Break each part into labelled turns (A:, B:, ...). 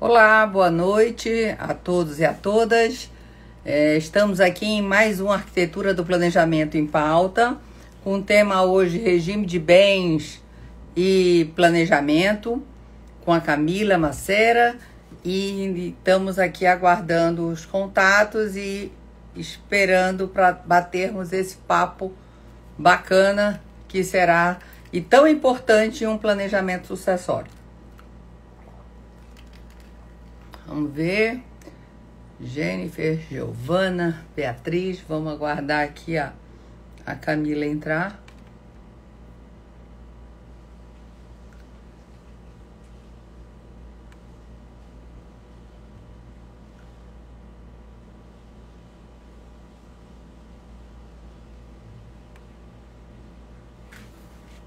A: Olá, boa noite a todos e a todas. Estamos aqui em mais uma Arquitetura do Planejamento em Pauta, com o tema hoje Regime de Bens e Planejamento, com a Camila Macera, e estamos aqui aguardando os contatos e esperando para batermos esse papo bacana que será e tão importante em um planejamento sucessório. Vamos ver. Jennifer, Giovana, Beatriz. Vamos aguardar aqui a Camila entrar.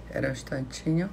A: Espera um instantinho.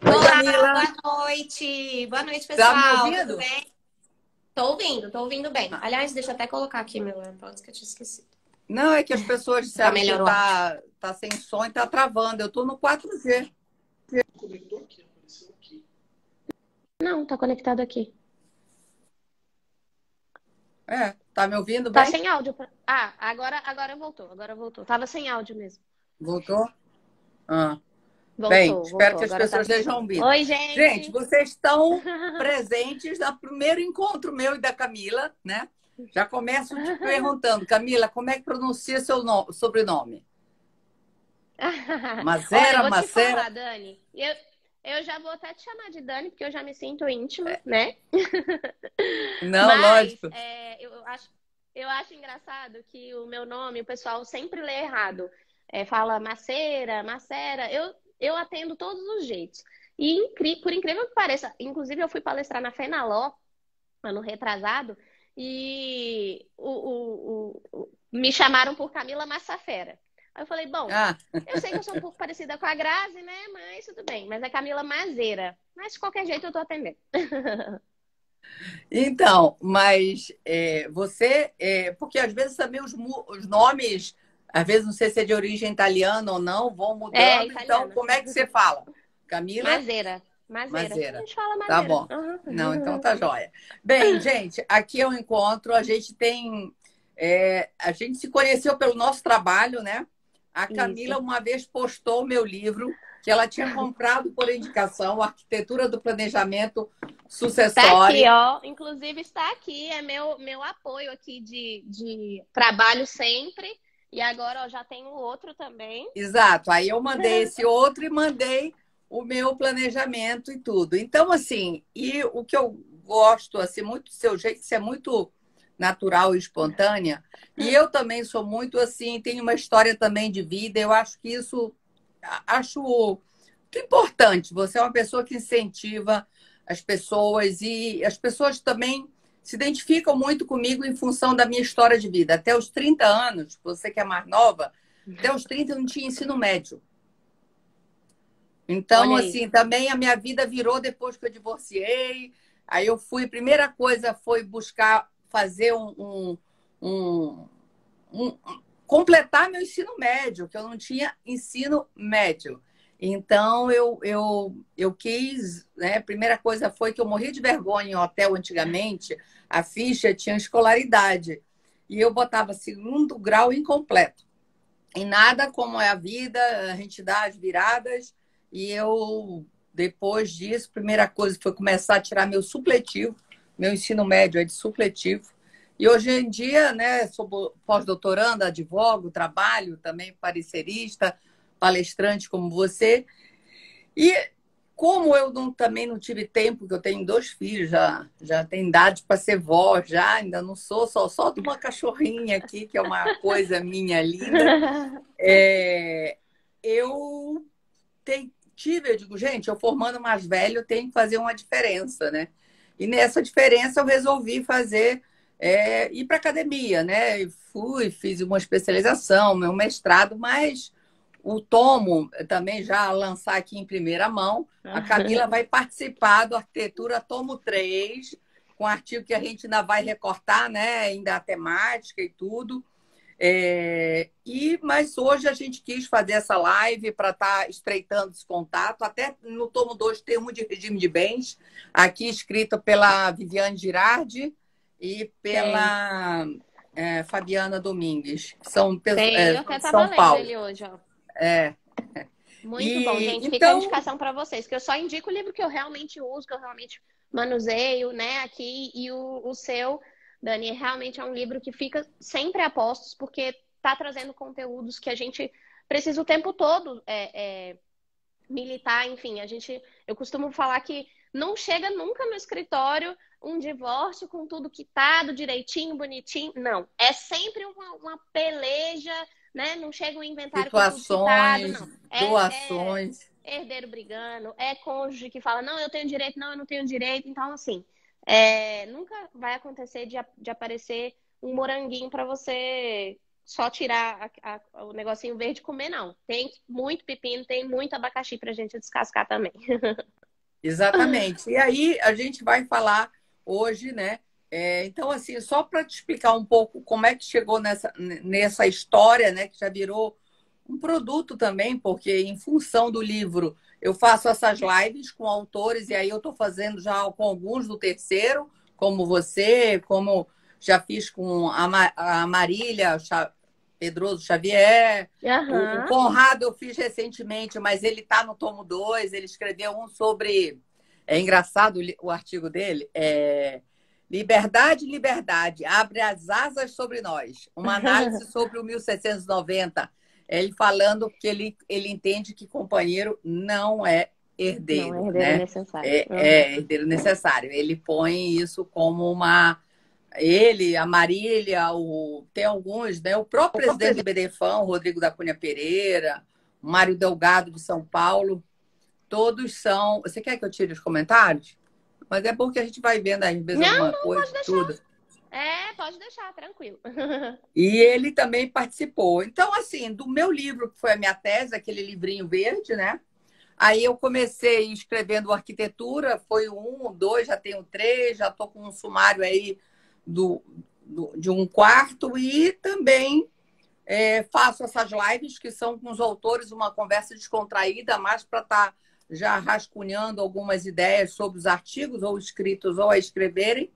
A: Oi,
B: Olá,
A: Camila.
B: boa noite. Boa noite,
A: Tá me
B: pessoal.
A: ouvindo?
B: Tudo bem? Tô ouvindo bem. Aliás, deixa eu até colocar aqui meu AirPods que eu tinha esquecido.
A: Não, é que as pessoas
B: Pra
A: disseram que
B: melhorar o áudio.
A: tá sem som e tá travando. Eu tô no 4G.
B: Não, tá conectado aqui.
A: Tá me ouvindo
B: Tá
A: bem?
B: sem áudio. Agora voltou. Agora voltou. Tava sem áudio mesmo.
A: Voltou? Bem, espero
B: Voltou.
A: que as
B: Agora tá
A: pessoas
B: sem
A: estejam
B: som.
A: ouvindo.
B: Oi,
A: Gente,
B: gente.
A: vocês estão presentes no primeiro encontro meu e da Camila, né? Já começo te perguntando, Camila, como é que pronuncia seu sobrenome?
B: Olha, eu
A: Macera,
B: vou te
A: Macera?
B: falar, Dani. Eu já vou até te chamar de Dani, porque eu já me sinto íntima, né?
A: Não,
B: Mas
A: lógico.
B: eu acho engraçado que o meu nome, o pessoal sempre lê errado. Fala Macera, Macera. Eu atendo todos os jeitos. E por incrível que pareça, inclusive eu fui palestrar na Fenaló, ano retrasado, e me chamaram por Camila Massafera. Aí eu falei, bom, eu sei que eu sou um pouco parecida com a Grazi, né? Mas tudo bem. Mas é Camila Mazeira. Mas de qualquer jeito eu tô atendendo.
A: Então, mas você... porque às vezes também os nomes, às vezes não sei se é de origem italiana ou não, vão
B: É,
A: mudando. Então,
B: italiana.
A: como é que você fala? Camila?
B: Mazeira. A
A: Mazeira.
B: gente fala
A: Tá
B: Mazeira.
A: bom. Não, então
B: Uhum.
A: tá jóia. Bem, gente, aqui é um encontro. A gente tem... a gente se conheceu pelo nosso trabalho, né? A
B: Isso.
A: Camila uma vez postou o meu livro, que ela tinha comprado por indicação, Arquitetura do Planejamento
B: Tá aqui,
A: Sucessório.
B: ó. Inclusive está aqui, é meu apoio aqui de trabalho sempre. E agora, ó, já tenho outro também.
A: Exato. Aí eu mandei esse outro e mandei o meu planejamento e tudo. Então, assim, e o que eu gosto, assim, muito do seu jeito, você é muito natural e espontânea. E eu também sou muito assim, tenho uma história também de vida. Eu acho que isso, acho muito importante. Você é uma pessoa que incentiva as pessoas e as pessoas também se identificam muito comigo em função da minha história de vida. Até os 30 anos, você que é mais nova, até os 30 eu não tinha ensino médio. Então,
B: Olha aí.
A: assim, também a minha vida virou depois que eu divorciei. Aí eu fui, a primeira coisa foi buscar fazer um- um- completar meu ensino médio, que eu não tinha ensino médio. Então, eu quis, né? A primeira coisa foi que eu morri de vergonha em hotel antigamente, a ficha tinha escolaridade. E eu botava segundo grau incompleto. E nada como é a vida, a gente dá as viradas. E eu, depois disso, a primeira coisa foi começar a tirar meu supletivo. Meu ensino médio é de supletivo. E hoje em dia, né, sou pós-doutoranda, advogo, trabalho também parecerista, palestrante como você. E como eu também não tive tempo, que eu tenho 2 filhos, já tenho idade para ser vó, já ainda não sou, só de uma cachorrinha aqui, que é uma coisa minha linda. Eu eu digo, gente, eu formando mais velho, eu tenho que fazer uma diferença, né? E nessa diferença eu resolvi ir para academia, né? E fiz uma especialização, meu mestrado, mas o tomo também já lançar aqui em primeira mão. A Camila vai participar do Arquitetura Tomo 3, com artigo que a gente ainda vai recortar, né? Ainda a temática e tudo. Mas hoje a gente quis fazer essa live para estar estreitando esse contato. Até no tomo 2 tem um de regime de bens, aqui escrito pela Viviane Girardi e pela Fabiana Domingues, que
B: Sei, eu até
A: de
B: estava
A: São
B: lendo
A: Paulo.
B: ele hoje, ó.
A: É.
B: Muito bom,
A: E
B: gente. Fica a
A: então,
B: indicação para vocês, que eu só indico o livro que eu realmente uso, que eu realmente manuseio, né, aqui. E o seu, Dani, realmente é um livro que fica sempre a postos, porque tá trazendo conteúdos que a gente precisa o tempo todo militar, enfim. Eu costumo falar que não chega nunca no escritório um divórcio com tudo quitado, direitinho, bonitinho. Não. É sempre uma peleja, né? Não chega um inventário com tudo quitado,
A: situações,
B: não. É
A: doações.
B: herdeiro brigando, é cônjuge que fala, não, eu tenho direito, não, eu não tenho direito. Então, assim, nunca vai acontecer de aparecer um moranguinho para você só tirar o negocinho verde e comer, não. Tem muito pepino, tem muito abacaxi pra gente descascar também.
A: Exatamente. E aí a gente vai falar hoje, né? Então, assim, só para te explicar um pouco como é que chegou nessa história, né? Que já virou um produto também, porque em função do livro eu faço essas lives com autores, e aí eu estou fazendo já com alguns do terceiro, como você, como já fiz com a Marília Pedroso Xavier. O
B: Aham.
A: Conrado eu fiz recentemente, mas ele está no tomo 2. Ele escreveu um sobre. É engraçado o artigo dele. Liberdade, liberdade, abre as asas sobre nós. Uma análise sobre o 1790. Ele falando que ele entende que companheiro não é
B: Não é
A: herdeiro,
B: herdeiro
A: né?
B: necessário.
A: É herdeiro necessário. Ele põe isso como uma. Ele, a Marília, tem alguns, né? O próprio presidente do BDFAM, Rodrigo da Cunha Pereira, o Mário Delgado de São Paulo, todos são. Você quer que eu tire os comentários? Mas é bom que a gente vai vendo às vezes
B: Não,
A: alguma
B: não, pode
A: coisa,
B: deixar.
A: tudo.
B: Pode deixar, tranquilo.
A: E ele também participou. Então, assim, do meu livro, que foi a minha tese, aquele livrinho verde, né? Aí eu comecei escrevendo arquitetura, foi o 1, o 2, já tenho 3, já estou com um sumário aí do, de um quarto, e também faço essas lives que são com os autores, uma conversa descontraída, mais para estar já rascunhando algumas ideias sobre os artigos, ou escritos, ou a escreverem.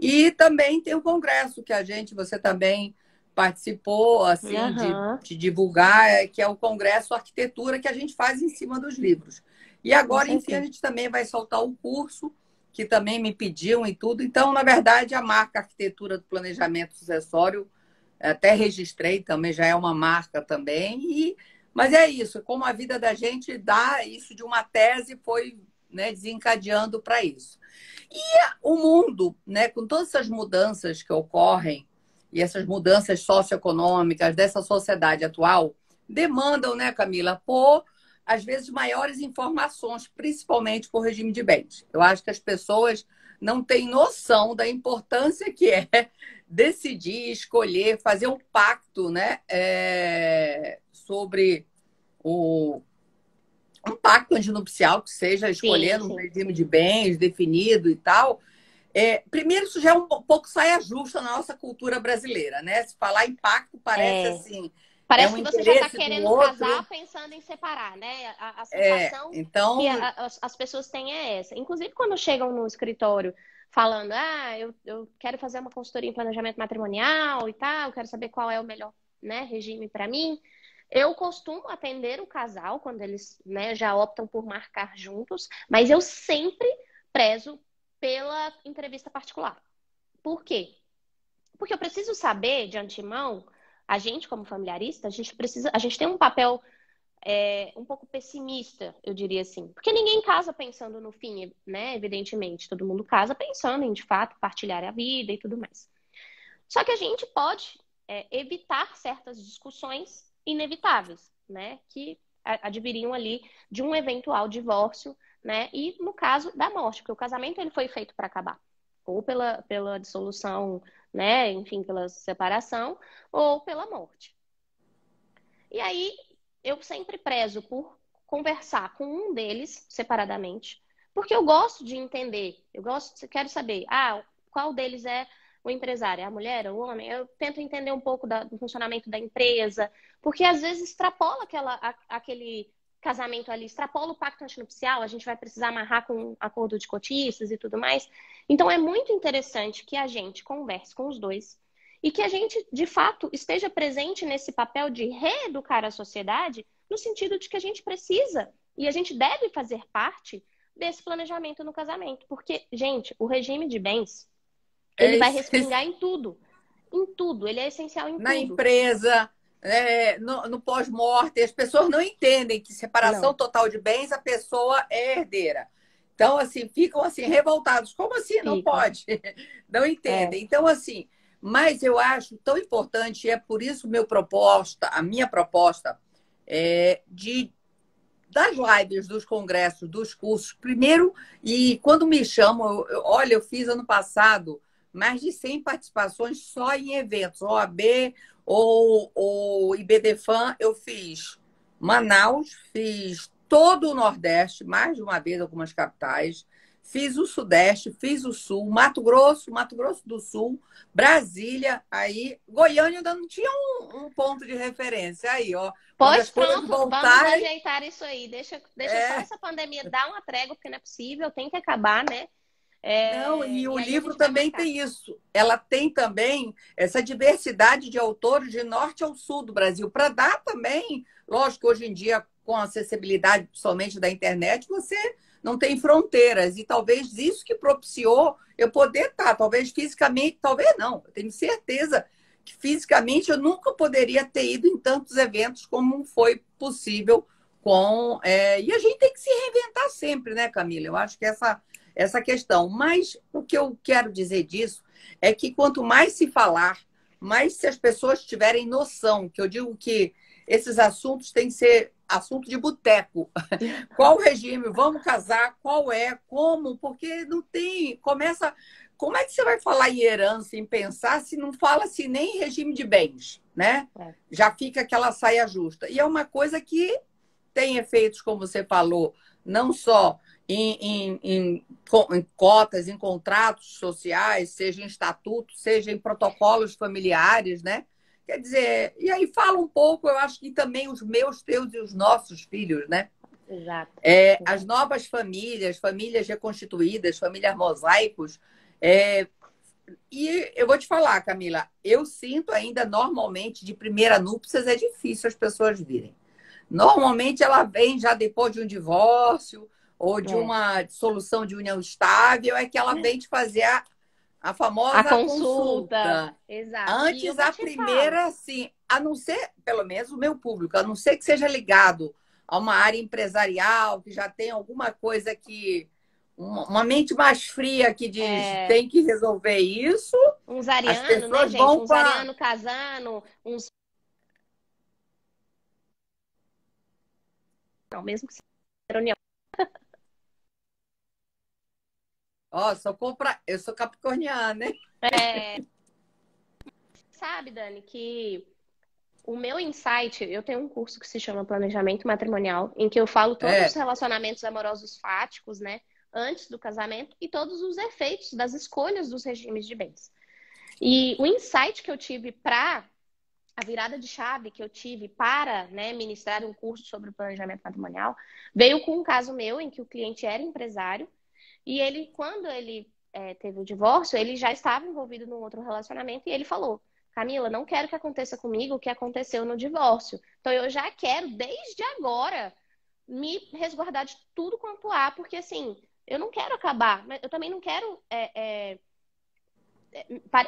A: E também tem o congresso que você também participou, assim,
B: Aham,
A: de divulgar, que é o Congresso Arquitetura, que a gente faz em cima dos livros. E
B: com
A: agora, enfim, a
B: certeza.
A: gente também vai soltar o curso, que também me pediam e tudo. Então, na verdade, a marca Arquitetura do Planejamento Sucessório, até registrei também, já é uma marca também. Mas é isso, como a vida da gente dá isso de uma tese, foi, né, desencadeando para isso. O mundo, né, com todas essas mudanças que ocorrem e essas mudanças socioeconômicas dessa sociedade atual, demandam, né, Camila, por, às vezes, maiores informações, principalmente por regime de bens. Eu acho que as pessoas não têm noção da importância que é decidir, escolher, fazer um pacto, né, sobre o, um pacto antinupcial que seja
B: Sim,
A: escolhendo um
B: sim,
A: regime
B: sim.
A: de bens definido e tal. Primeiro, isso já é um pouco saia justa na nossa cultura brasileira, né? Se falar em pacto, parece
B: É,
A: assim, é
B: parece
A: um
B: que você já está
A: interesse do
B: querendo casar
A: outro.
B: pensando em separar, né? A sensação que
A: Então,
B: as pessoas têm é essa. Inclusive, quando chegam no escritório falando, eu quero fazer uma consultoria em planejamento matrimonial e tal, quero saber qual é o melhor, né, regime para mim. Eu costumo atender o casal quando eles, né, já optam por marcar juntos, mas eu sempre prezo pela entrevista particular. Por quê? Porque eu preciso saber de antemão, a gente como familiarista, a gente tem um papel um pouco pessimista, eu diria assim. Porque ninguém casa pensando no fim, né? Evidentemente, todo mundo casa pensando em, de fato, partilhar a vida e tudo mais. Só que a gente pode evitar certas discussões inevitáveis, né? Que adviriam ali de um eventual divórcio, né? E no caso da morte, porque o casamento ele foi feito para acabar, ou pela dissolução, né? Enfim, pela separação, ou pela morte. E aí eu sempre prezo por conversar com um deles separadamente, porque eu gosto de entender, quero saber, qual deles é o empresário, é a mulher, é o homem? Eu tento entender um pouco do funcionamento da empresa, porque às vezes extrapola aquele casamento ali, extrapola o pacto antinupcial, a gente vai precisar amarrar com um acordo de cotistas e tudo mais. Então é muito interessante que a gente converse com os dois e que a gente, de fato, esteja presente nesse papel de reeducar a sociedade, no sentido de que a gente precisa e a gente deve fazer parte desse planejamento no casamento. Porque, gente, o regime de bens, ele
A: é
B: vai
A: isso.
B: respingar em tudo. Em tudo. Ele é essencial em
A: Na
B: tudo.
A: empresa, no pós-morte, as pessoas não entendem que separação
B: Não.
A: total de bens, a pessoa é herdeira. Então, assim, ficam assim revoltados. Como assim? Não
B: Ficam.
A: pode. Não
B: É.
A: entendem. Então, assim, mas eu acho tão importante, e é por isso a minha proposta de das lives, dos congressos, dos cursos, primeiro, e quando me chamam, olha, eu fiz ano passado mais de 100 participações só em eventos, OAB ou IBDFAN, eu fiz Manaus, fiz todo o Nordeste, mais de uma vez, algumas capitais, fiz o Sudeste, fiz o Sul, Mato Grosso do Sul, Brasília, aí Goiânia ainda não tinha um ponto de referência. Aí, ó, quando
B: Pois
A: as coisas
B: pronto, vamos
A: voltarem,
B: ajeitar isso aí. Deixa só
A: é,
B: essa pandemia dar uma trégua, porque não é possível, tem que acabar, né?
A: não, e o
B: E aí a
A: livro
B: gente vai
A: também
B: marcar.
A: tem isso. Ela tem também essa diversidade de autores de norte ao sul do Brasil, para dar também, lógico, hoje em dia, com a acessibilidade somente da internet, você não tem fronteiras. E talvez isso que propiciou eu poder estar, talvez fisicamente, talvez não, eu tenho certeza que fisicamente eu nunca poderia ter ido em tantos eventos como foi possível e a gente tem que se reinventar sempre, né, Camila? Eu acho que essa questão. Mas o que eu quero dizer disso é que quanto mais se falar, mais se as pessoas tiverem noção, que eu digo que esses assuntos têm que ser assunto de boteco. Qual o regime? Vamos casar? Qual é? Como? Porque não tem. Começa. Como é que você vai falar em herança, em pensar, se não fala-se nem em regime de bens, né?
B: É.
A: Já fica aquela saia justa. E é uma coisa que tem efeitos, como você falou, não só em cotas, em contratos sociais, seja em estatutos, seja em protocolos familiares, né? Quer dizer, e aí fala um pouco, eu acho que também os meus, teus e os nossos filhos, né?
B: Exato.
A: As
B: Exato.
A: novas famílias, famílias reconstituídas, famílias mosaicos. é, e eu vou te falar, Camila, eu sinto ainda normalmente de primeira núpcias é difícil as pessoas virem. Normalmente ela vem já depois de um divórcio ou de
B: É.
A: uma dissolução de união estável, é que ela vem te fazer a
B: A
A: famosa
B: consulta.
A: consulta.
B: Exato. E eu
A: Antes,
B: vou
A: a
B: te falar.
A: primeira, assim, a não ser, pelo menos o meu público, a não ser que seja ligado a uma área empresarial, que já tem alguma coisa que. Uma mente mais fria que diz
B: É,
A: tem que resolver isso,
B: uns
A: as
B: ariano, né,
A: pessoas
B: gente?
A: vão
B: Uns
A: com a.
B: ariano casando, uns. Não, mesmo que seja reunião.
A: Ó, eu sou capricorniana, né?
B: É, sabe, Dani, que O meu insight, eu tenho um curso que se chama Planejamento Matrimonial, em que eu falo todos os
A: É,
B: relacionamentos amorosos fáticos, né, antes do casamento e todos os efeitos das escolhas dos regimes de bens. E o insight que eu tive para a virada de chave que eu tive para, né, ministrar um curso sobre o planejamento matrimonial veio com um caso meu em que o cliente era empresário e ele, quando ele teve o divórcio, ele já estava envolvido num outro relacionamento e ele falou: Camila, não quero que aconteça comigo o que aconteceu no divórcio. Então eu já quero, desde agora, me resguardar de tudo quanto há, porque assim, eu não quero acabar, mas eu também não quero.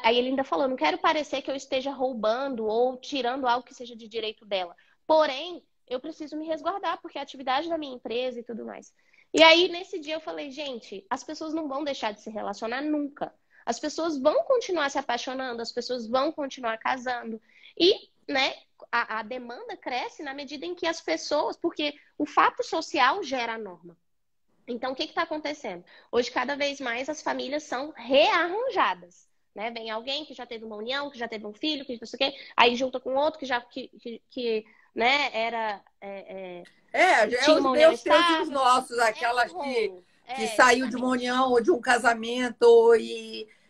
B: Aí ele ainda falou: não quero parecer que eu esteja roubando ou tirando algo que seja de direito dela. Porém, eu preciso me resguardar, porque é a atividade da minha empresa e tudo mais. E aí, nesse dia, eu falei: gente, as pessoas não vão deixar de se relacionar nunca. As pessoas vão continuar se apaixonando, as pessoas vão continuar casando. E, né, a demanda cresce na medida em que as pessoas, porque o fato social gera a norma. Então, o que está acontecendo? Hoje, cada vez mais, as famílias são rearranjadas. Né? Vem alguém que já teve uma união, que já teve um filho, que não sei o quê, aí junta com outro que já né,
A: é
B: tinha
A: os
B: uma união
A: meus, teus e os
B: estável.
A: nossos,
B: É um
A: aquelas
B: rolo.
A: que
B: É,
A: saiu de uma
B: exatamente.
A: união ou de um casamento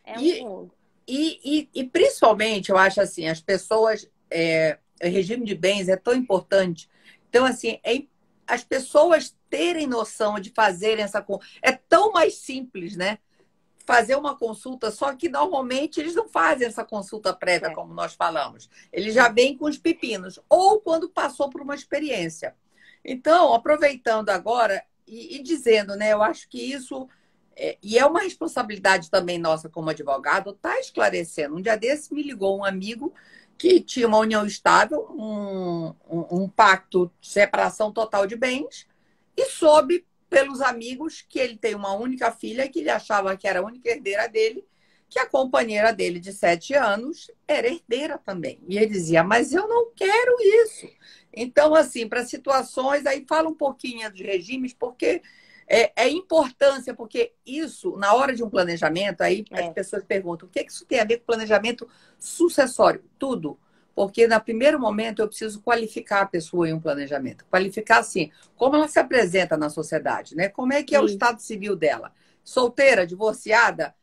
B: É um
A: e,
B: rolo.
A: e principalmente, eu acho assim, as pessoas, o regime de bens é tão importante. Então, assim, as pessoas terem noção de fazerem essa... É tão mais simples, né? Fazer uma consulta, só que normalmente eles não fazem essa consulta prévia,
B: É,
A: como nós falamos. Eles já
B: é.
A: vêm com os pepinos, ou quando passou por uma experiência. Então, aproveitando agora e dizendo, né, eu acho que isso, e é uma responsabilidade também nossa como advogado, tá esclarecendo. Um dia desse me ligou um amigo que tinha uma união estável, um pacto de separação total de bens, e soube pelos amigos que ele tem uma única filha que ele achava que era a única herdeira dele, que a companheira dele de 7 anos era herdeira também. E ele dizia, mas eu não quero isso. Então, assim, para situações, aí fala um pouquinho dos regimes, porque é importância, porque isso, na hora de um planejamento, aí as
B: É.
A: pessoas perguntam, o que isso tem a ver com planejamento sucessório? Tudo. Porque, no primeiro momento, eu preciso qualificar a pessoa em um planejamento. Qualificar, assim, como ela se apresenta na sociedade, né? Como é que é o
B: Isso.
A: estado civil dela? Solteira, divorciada,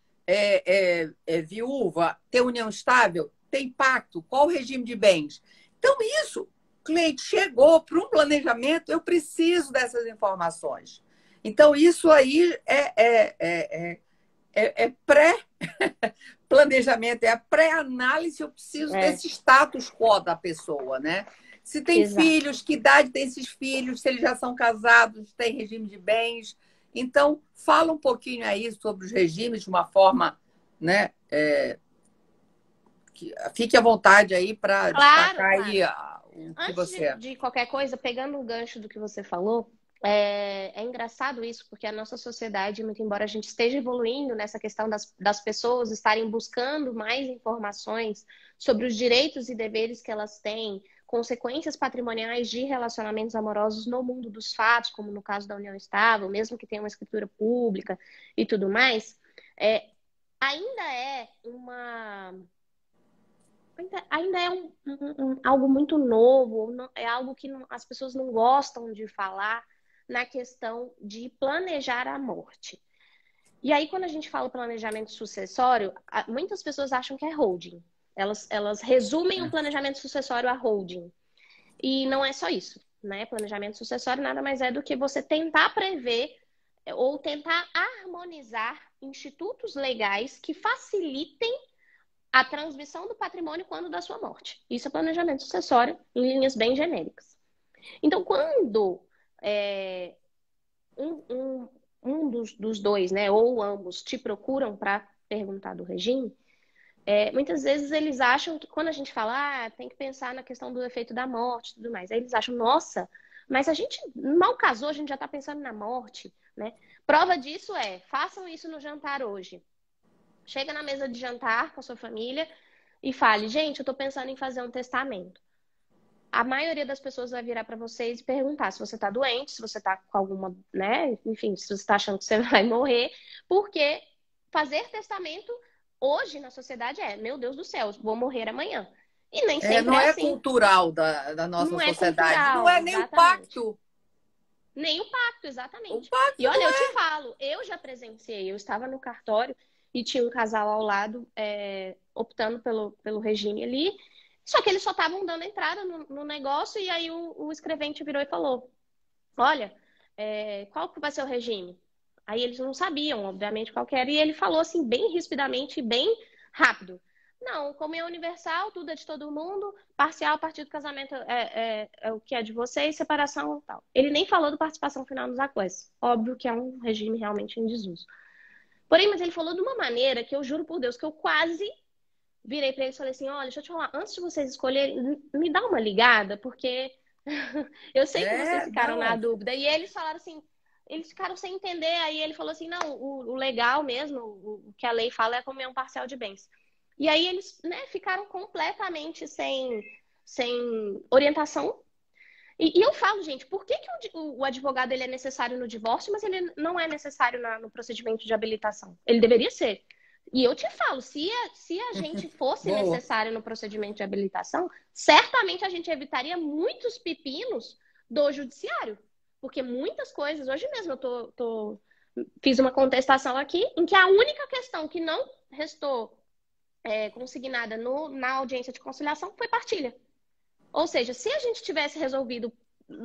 A: viúva, tem união estável, tem pacto, qual o regime de bens? Então, isso, o cliente chegou para um planejamento, eu preciso dessas informações. Então, isso aí é pré-planejamento, é a pré-análise, eu preciso
B: É,
A: desse status quo da pessoa, né? Se tem
B: exato.
A: filhos, que idade tem esses filhos, se eles já são casados, tem regime de bens. Então, fala um pouquinho aí sobre os regimes de uma forma, né? Fique à vontade aí para
B: Claro,
A: destacar aí
B: claro.
A: o que
B: Antes
A: você...
B: de qualquer coisa, pegando o gancho do que você falou, é engraçado isso, porque a nossa sociedade, muito embora a gente esteja evoluindo nessa questão das pessoas estarem buscando mais informações sobre os direitos e deveres que elas têm, consequências patrimoniais de relacionamentos amorosos no mundo dos fatos, como no caso da união estável, mesmo que tenha uma escritura pública e tudo mais, é, ainda é uma ainda é algo muito novo, é algo que as pessoas não gostam de falar na questão de planejar a morte. E aí, quando a gente fala planejamento sucessório, muitas pessoas acham que é holding. Elas resumem o planejamento sucessório a holding. E não é só isso, né? Planejamento sucessório nada mais é do que você tentar prever ou tentar harmonizar institutos legais que facilitem a transmissão do patrimônio quando da sua morte. Isso é planejamento sucessório em linhas bem genéricas. Então, quando um, um, um dos dois, né, ou ambos, te procuram para perguntar do regime, muitas vezes eles acham que quando a gente fala, tem que pensar na questão do efeito da morte e tudo mais, aí eles acham, nossa, mas a gente mal casou, a gente já está pensando na morte, né? Prova disso façam isso no jantar hoje. Chega na mesa de jantar com a sua família e fale, gente, eu tô pensando em fazer um testamento. A maioria das pessoas vai virar para vocês e perguntar se você tá doente, se você tá com alguma, né, enfim, se você tá achando que você vai morrer, porque fazer testamento hoje na sociedade meu Deus do céu, vou morrer amanhã. E nem sempre
A: não
B: é
A: é
B: assim.
A: cultural da nossa
B: Não é
A: sociedade. Não
B: cultural,
A: é nem o
B: exatamente.
A: pacto.
B: Nem o pacto,
A: O
B: exatamente. E
A: pacto
B: olha,
A: não
B: eu te
A: é.
B: falo, eu já presenciei, eu estava no cartório e tinha um casal ao lado optando pelo regime ali, só que eles só estavam dando entrada no negócio e aí o escrevente virou e falou, olha, qual que vai ser o regime? Aí eles não sabiam, obviamente, qual que era, e ele falou assim, bem rispidamente, bem rápido. Não, como é universal, tudo é de todo mundo, parcial, a partir do casamento é o que é de vocês, separação e tal. Ele nem falou do participação final nos acordos. Óbvio que é um regime realmente em desuso. Porém, mas ele falou de uma maneira que eu juro por Deus que eu quase virei para eles e falei assim: olha, deixa eu te falar, antes de vocês escolherem, me dá uma ligada, porque eu sei que vocês ficaram na
A: Não.
B: dúvida. E eles falaram assim, eles ficaram sem entender. Aí ele falou assim: não, o legal mesmo, o que a lei fala é comunhão parcial de bens. E aí eles, né, ficaram completamente sem orientação. E eu falo, gente, por que o advogado ele é necessário no divórcio, mas ele não é necessário no procedimento de habilitação? Ele deveria ser. E eu te falo, se a gente fosse
A: Boa.
B: necessário no procedimento de habilitação, certamente a gente evitaria muitos pepinos do judiciário. Porque muitas coisas, hoje mesmo fiz uma contestação aqui, em que a única questão que não restou consignada na audiência de conciliação foi partilha. Ou seja, se a gente tivesse resolvido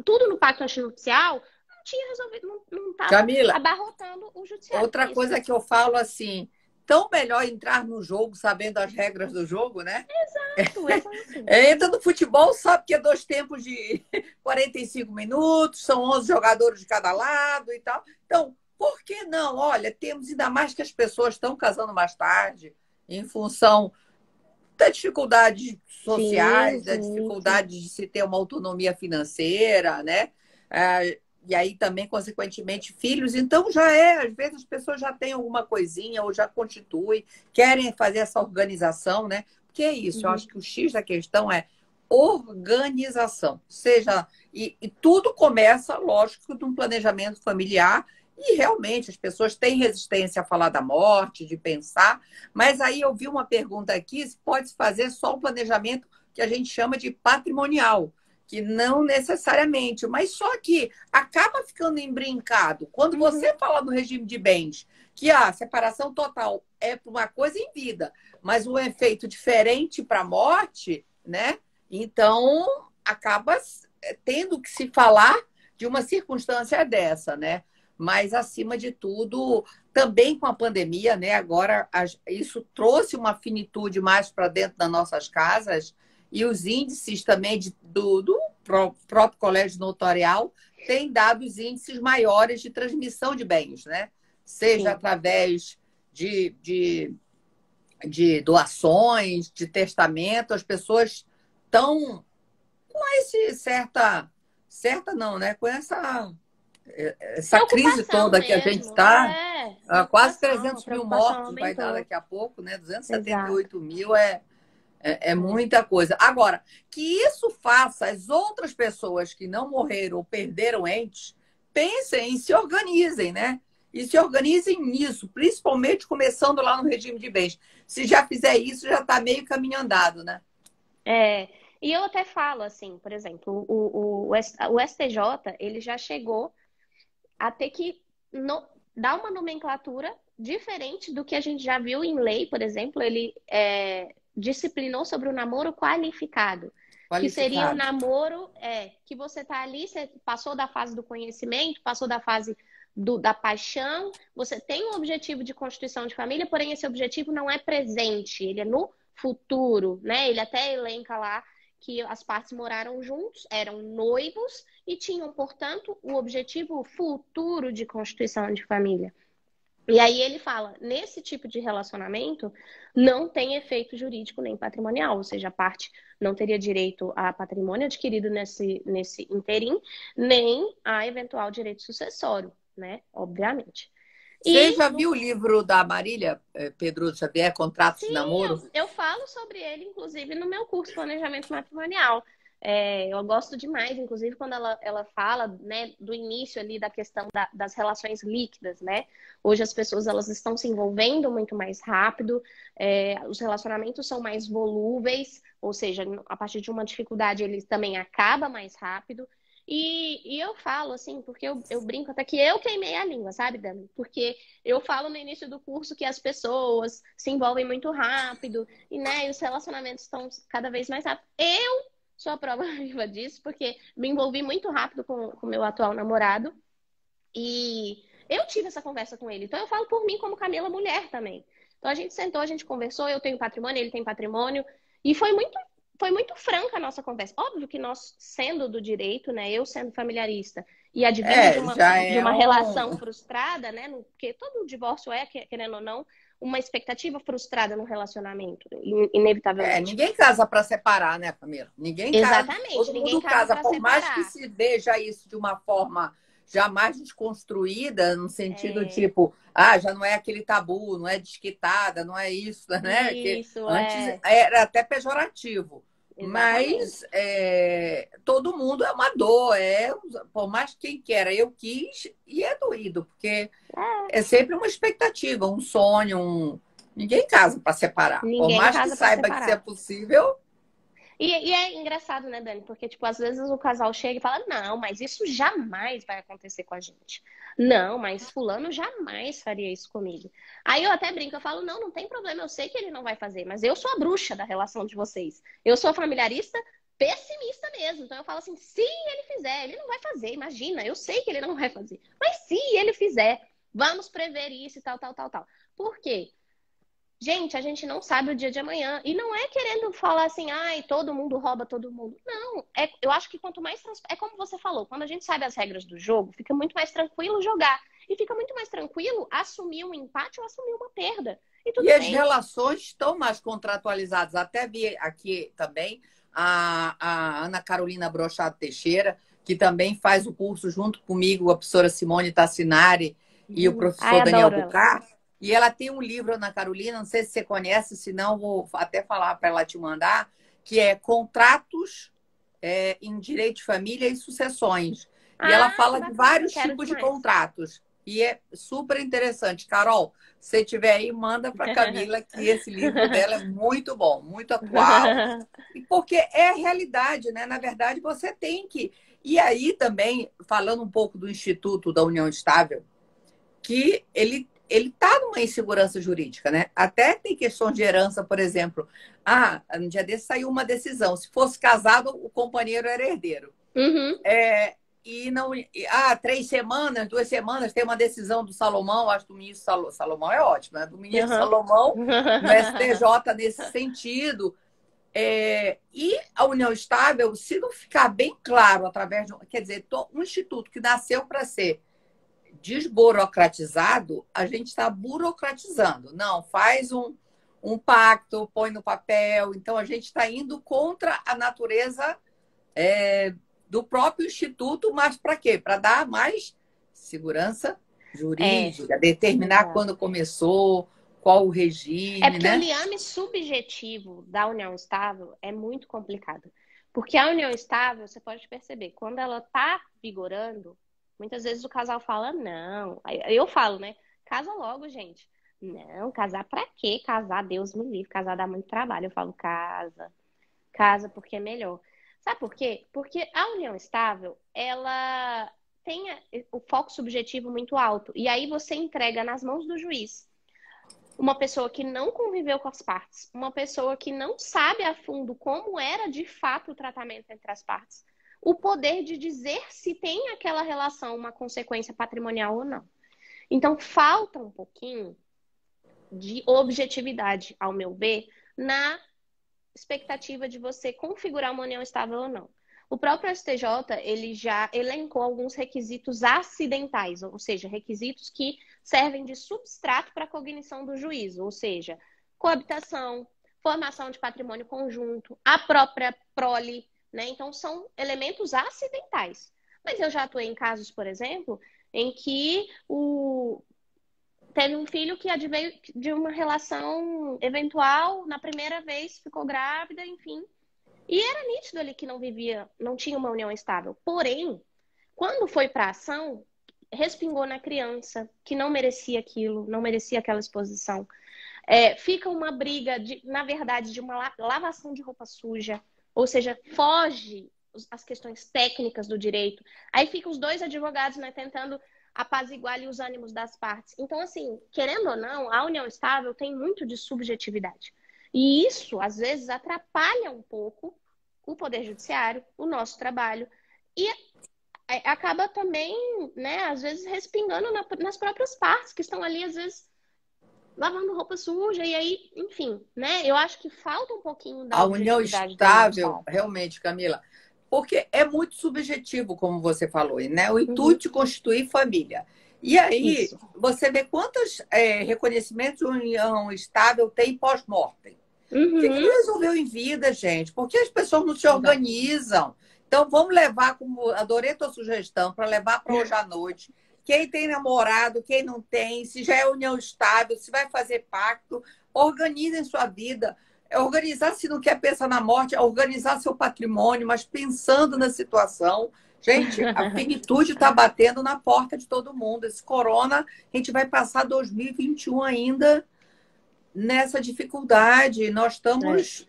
B: tudo no pacto antinupcial, não tinha resolvido, não estava
A: Camila,
B: abarrotando o judiciário.
A: outra
B: Isso.
A: coisa que eu falo assim, tão melhor entrar no jogo sabendo as regras do jogo, né?
B: Exato.
A: Entra no futebol, sabe que é 2 tempos de 45 minutos, são 11 jogadores de cada lado e tal. Então, por que não? Olha, temos ainda mais que as pessoas estão casando mais tarde, em função das dificuldades
B: Sim,
A: sociais, da
B: sim.
A: dificuldade de se ter uma autonomia financeira, né? E aí também, consequentemente, filhos. Então, às vezes as pessoas já têm alguma coisinha ou já constituem, querem fazer essa organização, né? Porque é isso, eu
B: Uhum.
A: acho que o X da questão é organização. E tudo começa, lógico, de um planejamento familiar. E realmente as pessoas têm resistência a falar da morte, de pensar, mas aí eu vi uma pergunta aqui, se pode fazer só o planejamento que a gente chama de patrimonial, que não necessariamente, mas só que acaba ficando embrincado. Quando
B: Uhum.
A: você fala no regime de bens, que a separação total é para uma coisa em vida, mas um efeito diferente para a morte, né? Então acaba tendo que se falar de uma circunstância dessa, né? Mas, acima de tudo, também com a pandemia, né? Agora, isso trouxe uma finitude mais para dentro das nossas casas e os índices também do próprio colégio notarial têm dado os índices maiores de transmissão de bens, né? Seja
B: Sim.
A: através de doações, de testamento, as pessoas estão com esse certa não, né? Com essa crise
B: Preocupação
A: toda que a gente
B: mesmo.
A: está, quase
B: Preocupação. A
A: 300 mil
B: preocupação
A: mortos vai dar
B: aumentou.
A: daqui a pouco, né? duzentos e setenta e
B: Exato.
A: oito mil é muita coisa. Agora, que isso faça as outras pessoas que não morreram ou perderam entes, pensem e se organizem, né? E se organizem nisso, principalmente começando lá no regime de bens. Se já fizer isso, já está meio caminho andado, né?
B: E eu até falo assim, por exemplo, o STJ, ele já chegou a ter que dar uma nomenclatura diferente do que a gente já viu em lei, por exemplo, ele disciplinou sobre o namoro qualificado, que seria o
A: Qualificado.
B: namoro que você está ali, você passou da fase do conhecimento, passou da fase da paixão, você tem um objetivo de constituição de família, porém esse objetivo não é presente, ele é no futuro, né? Ele até elenca lá que as partes moraram juntos, eram noivos e tinham, portanto, o objetivo futuro de constituição de família. E aí ele fala, nesse tipo de relacionamento, não tem efeito jurídico nem patrimonial, ou seja, a parte não teria direito a patrimônio adquirido nesse interim, nem a eventual direito sucessório, né? Obviamente.
A: Você já viu o livro da Marília Pedroso Xavier, Contratos de
B: Sim,
A: Namoro?
B: eu falo sobre ele, inclusive, no meu curso Planejamento Matrimonial. Eu gosto demais, inclusive, quando ela fala, né, do início ali da questão das relações líquidas, né? Hoje as pessoas elas estão se envolvendo muito mais rápido, os relacionamentos são mais volúveis, ou seja, a partir de uma dificuldade ele também acaba mais rápido. E eu falo assim, porque eu brinco até que eu queimei a língua, sabe, Dani? Porque eu falo no início do curso que as pessoas se envolvem muito rápido e, né, e os relacionamentos estão cada vez mais rápido. Eu sou a prova viva disso, porque me envolvi muito rápido com o meu atual namorado e eu tive essa conversa com ele. Então eu falo por mim como Camila mulher também. Então a gente sentou, a gente conversou, eu tenho patrimônio, ele tem patrimônio, e foi muito franca a nossa conversa. Óbvio que nós, sendo do direito, né, eu sendo familiarista e advindo
A: Já
B: de
A: é
B: uma relação
A: um.
B: frustrada, né, porque todo divórcio querendo ou não, uma expectativa frustrada no relacionamento, inevitavelmente.
A: Ninguém casa para separar, né, Camila? Ninguém casa,
B: Exatamente,
A: todo
B: ninguém
A: mundo
B: casa
A: casa,
B: para
A: por mais que
B: separar.
A: se veja isso de uma forma jamais desconstruída, no sentido
B: É,
A: tipo, já não é aquele tabu, não é desquitada, não é isso, né? Que
B: isso,
A: antes era até pejorativo.
B: exatamente.
A: Mas todo mundo é uma dor, por mais que quem queira, eu quis, e é doído, porque
B: É,
A: é sempre uma expectativa, um sonho, ninguém casa para separar. Por
B: ninguém
A: mais que
B: casa para
A: saiba que isso é
B: separar.
A: possível,
B: E é engraçado, né, Dani? Porque, tipo, às vezes o casal chega e fala, não, mas isso jamais vai acontecer com a gente. Não, mas fulano jamais faria isso comigo. Aí eu até brinco, eu falo, não, não tem problema, eu sei que ele não vai fazer, mas eu sou a bruxa da relação de vocês. Eu sou a familiarista pessimista mesmo. Então eu falo assim, se ele fizer, ele não vai fazer, imagina, eu sei que ele não vai fazer. Mas se ele fizer, vamos prever isso e tal, tal, tal, tal. Por quê? Gente, a gente não sabe o dia de amanhã. E não é querendo falar assim, ai, todo mundo rouba todo mundo. Não, eu acho que quanto mais. É como você falou, quando a gente sabe as regras do jogo, fica muito mais tranquilo jogar. E fica muito mais tranquilo assumir um empate ou assumir uma perda. E
A: e
B: tudo
A: as
B: bem.
A: relações estão mais contratualizadas. Até vi aqui também a Ana Carolina Brochado Teixeira, que também faz o curso junto comigo, a professora Simone Tassinari e o
B: Ai,
A: professor Daniel
B: adoro ela.
A: Bucar. E ela tem um livro, Ana Carolina, não sei se você conhece, se não, vou até falar para ela te mandar, que é Contratos em Direito de Família e Sucessões. E ela
B: Ah, que
A: fala de
B: bacana,
A: vários
B: quero
A: tipos de
B: demais.
A: contratos. E é super interessante. Carol, se tiver aí, manda para a Camila, que esse livro dela é muito bom, muito atual. E porque é a realidade, né? Na verdade, você tem que. E aí também, falando um pouco do Instituto da União Estável, que ele está numa insegurança jurídica, né? Até tem questões de herança, por exemplo. No dia desse saiu uma decisão. Se fosse casado, o companheiro era herdeiro.
B: Uhum.
A: É, e não. 3 semanas, 2 semanas, tem uma decisão do Salomão, acho que do ministro Salomão é ótimo, né? Do ministro
B: Uhum.
A: Salomão, no STJ, nesse sentido. E a União Estável, se não ficar bem claro através de. Quer dizer, um instituto que nasceu para ser desburocratizado, a gente está burocratizando. Não, faz um pacto, põe no papel. Então, a gente está indo contra a natureza do próprio instituto, mas para quê? Para dar mais segurança
B: É,
A: jurídica, determinar
B: exato.
A: quando começou, qual o
B: É
A: regime,
B: porque o
A: né?
B: liame subjetivo da união estável é muito complicado. Porque a união estável, você pode perceber, quando ela está vigorando, muitas vezes o casal fala, não. Aí eu falo, né? Casa logo, gente. Não, casar pra quê? Casar, Deus me livre, casar dá muito trabalho. Eu falo, casa, casa porque é melhor. Sabe por quê? Porque a união estável, ela tem o foco subjetivo muito alto. E aí você entrega nas mãos do juiz uma pessoa que não conviveu com as partes, uma pessoa que não sabe a fundo como era de fato o tratamento entre as partes, o poder de dizer se tem aquela relação uma consequência patrimonial ou não. Então, falta um pouquinho de objetividade, ao meu ver, na expectativa de você configurar uma união estável ou não. O próprio STJ, ele já elencou alguns requisitos acidentais, ou seja, requisitos que servem de substrato para a cognição do juízo, ou seja, coabitação, formação de patrimônio conjunto, a própria prole, né? Então, são elementos acidentais. Mas eu já atuei em casos, por exemplo, em que teve um filho que adveio de uma relação eventual, na primeira vez ficou grávida, enfim, E era nítido ali que não vivia, não tinha uma união estável. Porém, quando foi para ação, respingou na criança, que não merecia aquilo, não merecia aquela exposição. Fica uma briga, na verdade, de uma lavação de roupa suja, ou seja, foge as questões técnicas do direito. Aí ficam os dois advogados, né, tentando apaziguar ali os ânimos das partes. Então, assim, querendo ou não, a união estável tem muito de subjetividade. E isso, às vezes, atrapalha um pouco o Poder Judiciário, o nosso trabalho, e acaba também, né, às vezes, respingando nas próprias partes, que estão ali, às vezes, lavando roupa suja, e aí, enfim, né? Eu acho que falta um pouquinho da
A: A união
B: objetividade da união
A: estável,
B: estável.
A: realmente, Camila, porque é muito subjetivo, como você falou, né? O
B: Uhum,
A: intuito de constituir família. E aí,
B: isso.
A: você vê quantos reconhecimentos de união estável tem pós-mortem. Por que
B: Uhum,
A: não resolveu em vida, gente? Porque as pessoas não se
B: exato.
A: organizam. Então, vamos levar, como adorei tua sugestão, para levar para hoje à noite. Quem tem namorado, quem não tem, se já é união estável, se vai fazer pacto, organizem sua vida. Organizar, se não quer pensar na morte, é organizar seu patrimônio, mas pensando na situação. Gente, a finitude está batendo na porta de todo mundo. Esse corona, a gente vai passar 2021 ainda nessa dificuldade. Nós
B: É,
A: estamos,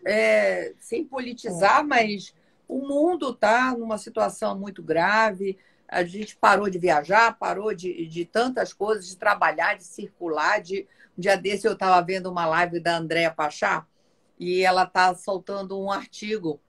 A: sem
B: é.
A: politizar, mas o mundo está numa situação muito grave. A gente parou de viajar, parou de tantas coisas, de trabalhar, de circular. Um dia desse eu estava vendo uma live da Andréa Pachá e ela está soltando um artigo.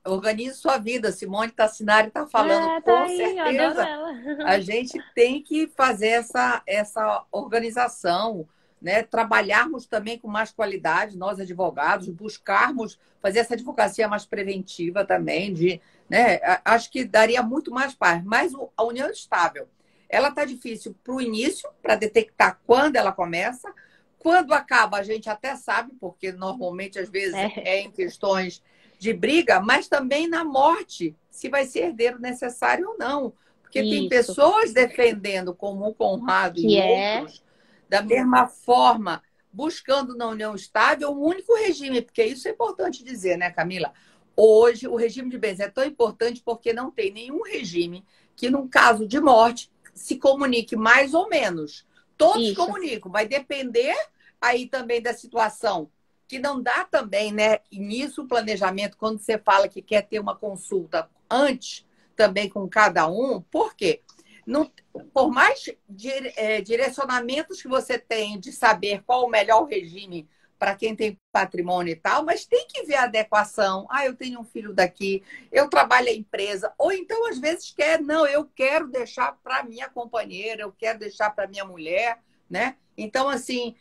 A: Organize sua vida. Simone Tassinari está falando
B: Tá
A: com
B: aí, eu adoro
A: certeza.
B: ela.
A: A gente tem que fazer essa organização, né? Trabalharmos também com mais qualidade, nós advogados, buscarmos fazer essa advocacia mais preventiva também, né? Acho que daria muito mais paz. Mas a união estável, ela está difícil para o início, para detectar quando ela começa, quando acaba a gente até sabe, porque normalmente às vezes
B: É,
A: é em questões de briga, mas também na morte, se vai ser herdeiro necessário ou não. Porque tem
B: isso.
A: pessoas defendendo, como o Conrado e
B: Que é.
A: outros, da mesma forma, buscando na união estável um único regime, porque isso é importante dizer, né, Camila? Hoje, o regime de bens é tão importante porque não tem nenhum regime que, num caso de morte, se comunique mais ou menos. Todos
B: Isso.
A: comunicam, vai depender aí também da situação, que não dá também, né? Início o planejamento, quando você fala que quer ter uma consulta antes, também com cada um, por quê? Não, por mais direcionamentos que você tem de saber qual o melhor regime para quem tem patrimônio e tal, mas tem que ver a adequação. Ah, eu tenho um filho daqui, eu trabalho em empresa, ou então às vezes quer, não, eu quero deixar para minha companheira, eu quero deixar para minha mulher, né? Então, assim,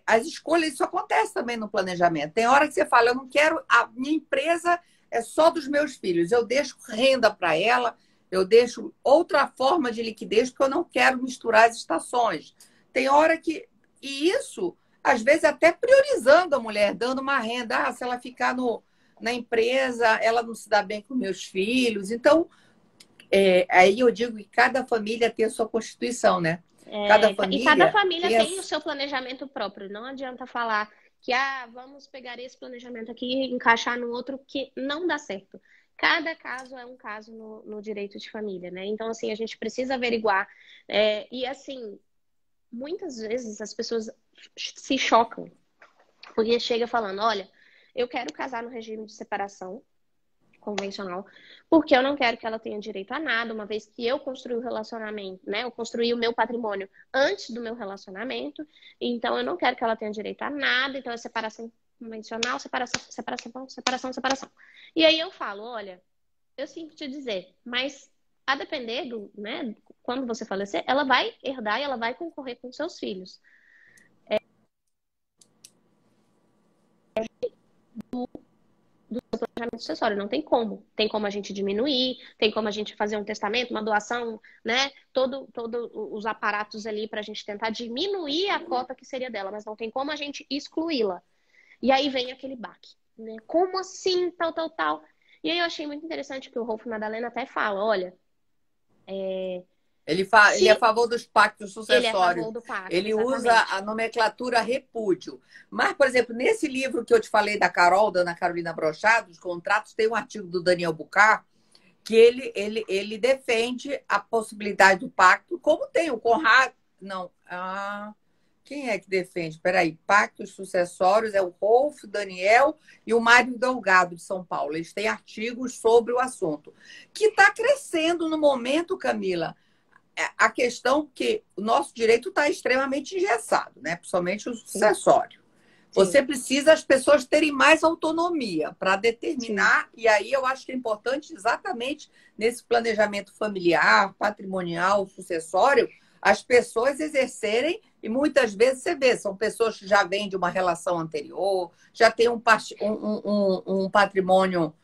A: as escolhas, isso acontece também no planejamento. Tem hora que você fala, eu não quero, a minha empresa é só dos meus filhos, eu deixo renda para ela, eu deixo outra forma de liquidez, porque eu não quero misturar as estações. Tem hora que. E isso, às vezes, até priorizando a mulher, dando uma renda. Ah, se ela ficar na empresa, ela não se dá bem com meus filhos. Então, aí eu digo que cada família tem a sua constituição, né? Cada
B: E cada
A: família
B: família
A: tem a.
B: tem o seu planejamento próprio. Não adianta falar que, vamos pegar esse planejamento aqui e encaixar no outro, que não dá certo. Cada caso é um caso no direito de família, né? Então, assim, a gente precisa averiguar. E, assim, muitas vezes as pessoas se chocam, porque chega falando, olha, eu quero casar no regime de separação convencional, porque eu não quero que ela tenha direito a nada, uma vez que eu construí o relacionamento, né? Eu construí o meu patrimônio antes do meu relacionamento, então eu não quero que ela tenha direito a nada, então é separação convencional, separação, separação, separação, separação. E aí eu falo, olha, eu sinto te dizer, mas a depender do, né, quando você falecer, ela vai herdar e ela vai concorrer com seus filhos. Do planejamento sucessório, não tem como. Tem como a gente diminuir, tem como a gente fazer um testamento, uma doação, né? Todo os aparatos ali para a gente tentar diminuir a cota que seria dela, mas não tem como a gente excluí-la. E aí vem aquele baque, né? Como assim, tal, tal, tal? E aí eu achei muito interessante que o Rolf Madalena até fala, olha,
A: Ele é a favor dos pactos
B: Ele é a
A: sucessórios.
B: favor do pacto,
A: Ele usa
B: exatamente.
A: a nomenclatura repúdio. Mas, por exemplo, nesse livro que eu te falei da Carol, da Ana Carolina Brochado, os contratos, tem um artigo do Daniel Bucar, que ele defende a possibilidade do pacto, como tem o Conrado. Não. Quem é que defende? Peraí, pactos sucessórios é o Rolf, Daniel e o Mário Delgado, de São Paulo. Eles têm artigos sobre o assunto. Que está crescendo no momento, Camila, a questão que o nosso direito está extremamente engessado, né? Principalmente o sucessório. Você precisa as pessoas terem mais autonomia para determinar, e aí eu acho que é importante exatamente nesse planejamento familiar, patrimonial, sucessório, as pessoas exercerem, e muitas vezes você vê, são pessoas que já vêm de uma relação anterior, já têm um patrimônio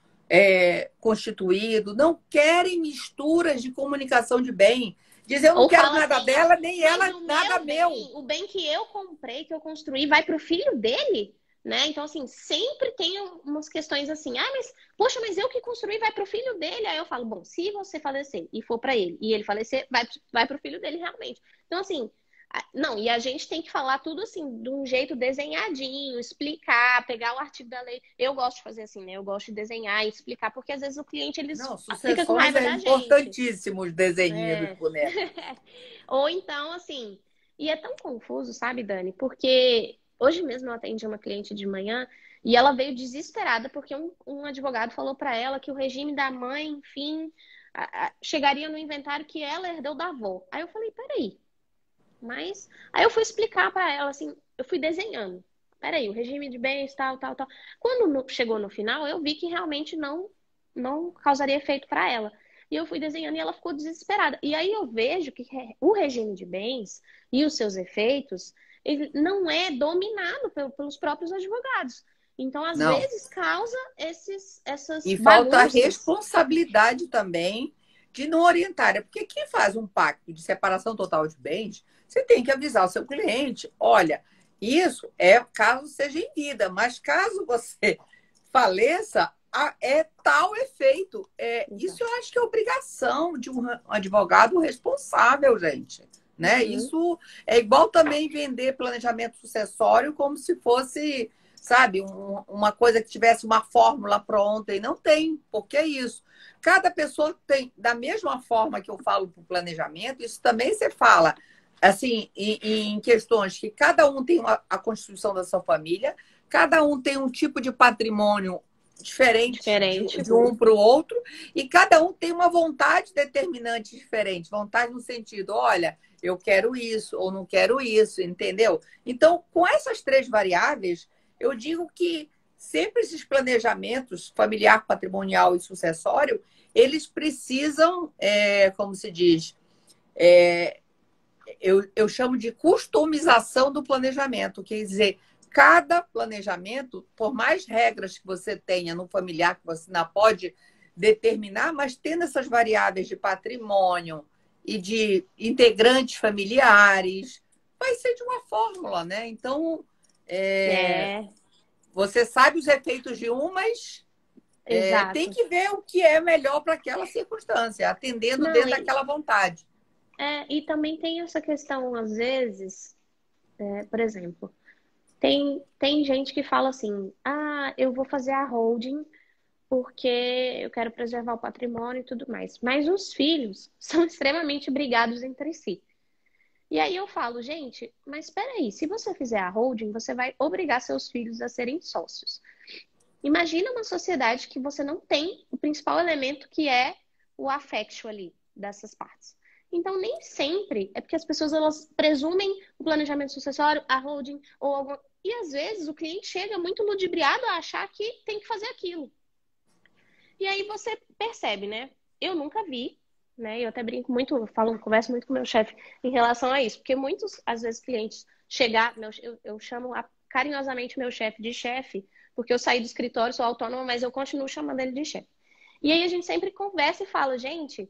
A: constituído, não querem misturas de comunicação de bem. Dizer, eu não
B: Ou
A: quero
B: fala
A: nada
B: assim,
A: dela, nem
B: mas
A: ela, nada meu.
B: O bem que eu comprei, que eu construí, vai para o filho dele, né? Então, assim, sempre tem umas questões assim, mas, poxa, mas eu que construí, vai para o filho dele. Aí eu falo, bom, se você falecer e for para ele, e ele falecer, vai para o filho dele realmente. Então, assim, não, e a gente tem que falar tudo assim, de um jeito desenhadinho, explicar, pegar o artigo da lei. Eu gosto de fazer assim, né? Eu gosto de desenhar e explicar, porque às vezes o cliente,
A: Não,
B: fica com
A: sucessões
B: raiva
A: é
B: da gente.
A: importantíssimo os desenhinhos dos
B: É.
A: bonecos.
B: Ou então, assim, e é tão confuso, sabe, Dani? Porque hoje mesmo eu atendi uma cliente de manhã e ela veio desesperada porque um advogado falou para ela que o regime da mãe, enfim, chegaria no inventário que ela herdou da avó. Aí eu falei, peraí, mas. Aí eu fui explicar para ela, assim, eu fui desenhando. Peraí, o regime de bens, tal, tal, tal. Quando chegou no final, eu vi que realmente não causaria efeito para ela. E eu fui desenhando e ela ficou desesperada. E aí eu vejo que o regime de bens e os seus efeitos, ele não é dominado pelos próprios advogados. Então, às
A: Não.
B: vezes, causa essas
A: E falta
B: bagunças.
A: responsabilidade também de não orientar. Porque quem faz um pacto de separação total de bens, você tem que avisar o seu cliente: olha, isso é caso seja em vida, mas caso você faleça, é tal efeito. Isso eu acho que é obrigação de um advogado responsável, gente. Né?
B: Uhum.
A: Isso é igual também vender planejamento sucessório como se fosse, sabe, uma coisa que tivesse uma fórmula pronta, e não tem, porque é isso. Cada pessoa tem, da mesma forma que eu falo para o planejamento, isso também você fala, assim, em questões que cada um tem a constituição da sua família, cada um tem um tipo de patrimônio diferente de um para o outro, e cada um tem uma vontade determinante diferente. Vontade no sentido, olha, eu quero isso ou não quero isso, entendeu? Então, com essas três variáveis, eu digo que sempre esses planejamentos familiar, patrimonial e sucessório, eles precisam, como se diz, eu chamo de customização do planejamento, quer dizer, cada planejamento, por mais regras que você tenha no familiar, que você não pode determinar, mas tendo essas variáveis de patrimônio e de integrantes familiares, vai ser de uma fórmula, né? Então, você sabe os efeitos de um, mas tem que ver o que é melhor para aquela circunstância, atendendo dentro daquela vontade.
B: E também tem essa questão, às vezes, por exemplo, tem gente que fala assim, eu vou fazer a holding porque eu quero preservar o patrimônio e tudo mais. Mas os filhos são extremamente brigados entre si. E aí eu falo, gente, mas espera aí, se você fizer a holding, você vai obrigar seus filhos a serem sócios. Imagina uma sociedade que você não tem o principal elemento que é o afeto ali dessas partes. Então, nem sempre é porque as pessoas elas presumem o planejamento sucessório, a holding ou alguma... E às vezes o cliente chega muito ludibriado a achar que tem que fazer aquilo. E aí você percebe, né? Eu nunca vi, né? Eu até brinco muito, converso muito com o meu chefe em relação a isso, porque muitos, às vezes, clientes chegar, eu chamo carinhosamente meu chefe, porque eu saí do escritório, sou autônoma, mas eu continuo chamando ele de chefe. E aí a gente sempre conversa e fala, gente,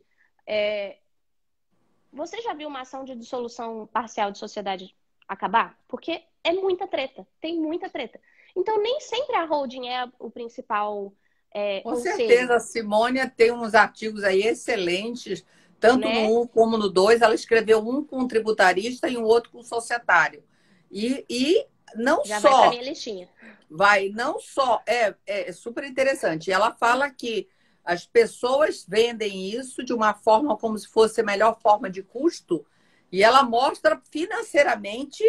B: você já viu uma ação de dissolução parcial de sociedade acabar? Porque é muita treta, tem muita treta. Então, nem sempre a holding é o principal
A: Com
B: conselho.
A: certeza, a Simônia tem uns artigos aí excelentes, Tanto
B: né?
A: no 1 como no 2, ela escreveu um com tributarista e um outro com societário. E não
B: Já vai para
A: só,
B: minha listinha.
A: não só, é super interessante. Ela fala que as pessoas vendem isso de uma forma como se fosse a melhor forma de custo, e ela mostra financeiramente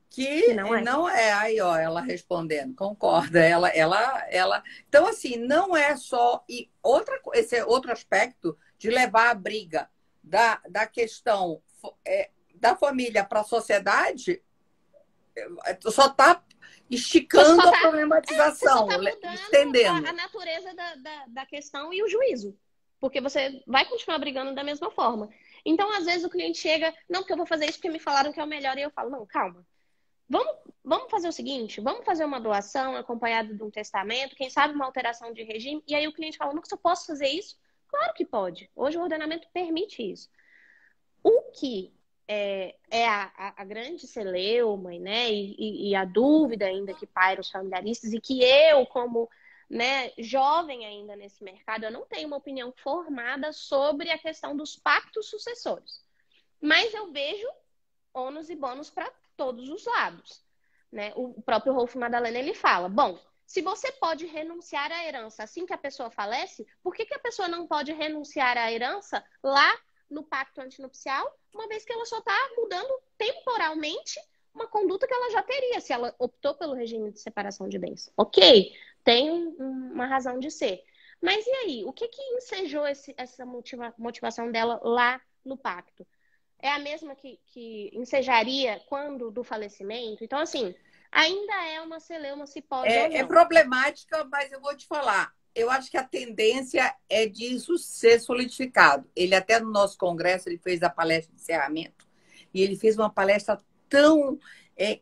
B: Que
A: que
B: não é.
A: não é. Aí, ó, ela respondendo, concorda. Então, assim, não é só. E esse é outro aspecto de levar a briga da questão da família para a sociedade, só está
B: Você
A: esticando
B: só
A: a
B: tá, você só
A: problematização,
B: tá mudando a
A: estendendo.
B: natureza da questão e o juízo. Porque você vai continuar brigando da mesma forma. Então, às vezes, o cliente chega, não, porque eu vou fazer isso porque me falaram que é o melhor. E eu falo, não, calma. Vamos fazer o seguinte, vamos fazer uma doação acompanhada de um testamento, quem sabe uma alteração de regime. E aí o cliente fala, não, eu posso fazer isso? Claro que pode. Hoje o ordenamento permite isso. O que é a grande celeuma, né, e a dúvida ainda que paira os familiaristas, e que eu, como, né, jovem ainda nesse mercado, eu não tenho uma opinião formada sobre a questão dos pactos sucessórios. Mas eu vejo ônus e bônus para todos os lados, né? O próprio Rolf Madalena, ele fala, bom, se você pode renunciar à herança assim que a pessoa falece, por que a pessoa não pode renunciar à herança lá no pacto antinupcial, uma vez que ela só está mudando temporalmente uma conduta que ela já teria, se ela optou pelo regime de separação de bens? Ok, tem uma razão de ser. Mas e aí? O que ensejou essa motivação dela lá no pacto? É a mesma que ensejaria quando do falecimento? Então, assim, ainda é uma celeuma se pode ou
A: É
B: não.
A: problemática, mas eu vou te falar. Eu acho que a tendência é disso ser solidificado. Ele até no nosso congresso ele fez a palestra de encerramento e ele fez uma palestra tão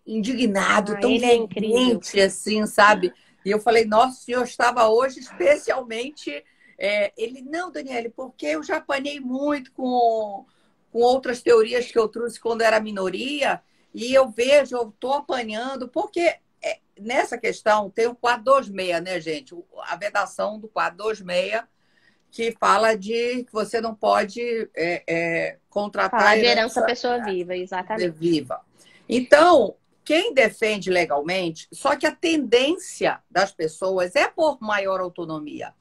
A: indignado,
B: Ah,
A: tão
B: ele é incrível.
A: veemente, assim, sabe? E eu falei, nossa, o senhor estava hoje especialmente. Ele, não, Daniele, porque eu já apanhei muito com outras teorias que eu trouxe quando era minoria, e eu vejo, eu estou apanhando, porque nessa questão tem o 426, né, gente? A vedação do 426, que fala de que você não pode contratar
B: Falar
A: a
B: de herança
A: herança
B: pessoa viva, exatamente.
A: viva. Então, quem defende legalmente, só que a tendência das pessoas é por maior autonomia.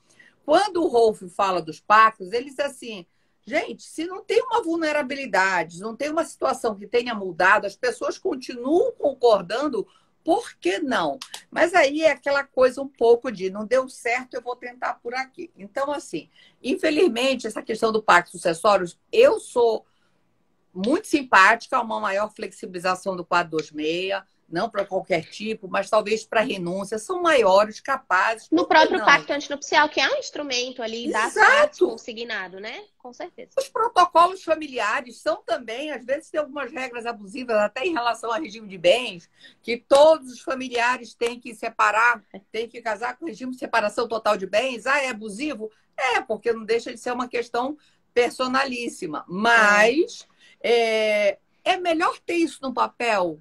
A: Quando o Rolf fala dos pactos, ele diz assim, gente, se não tem uma vulnerabilidade, não tem uma situação que tenha mudado, as pessoas continuam concordando, por que não? Mas aí é aquela coisa um pouco de não deu certo, eu vou tentar por aqui. Então, assim, infelizmente, essa questão do pacto sucessório, eu sou muito simpática, uma maior flexibilização do 426, não para qualquer tipo, mas talvez para renúncia, são maiores, capazes,
B: No
A: por que
B: próprio
A: não?
B: pacto antinupcial, que é um instrumento ali das partes
A: Exato!
B: consignado, né? Com certeza.
A: Os protocolos familiares são também, às vezes, tem algumas regras abusivas, até em relação ao regime de bens, que todos os familiares têm que separar, têm que casar com regime de separação total de bens. Ah, é abusivo? É, porque não deixa de ser uma questão personalíssima.
B: É.
A: Mas é melhor ter isso no papel,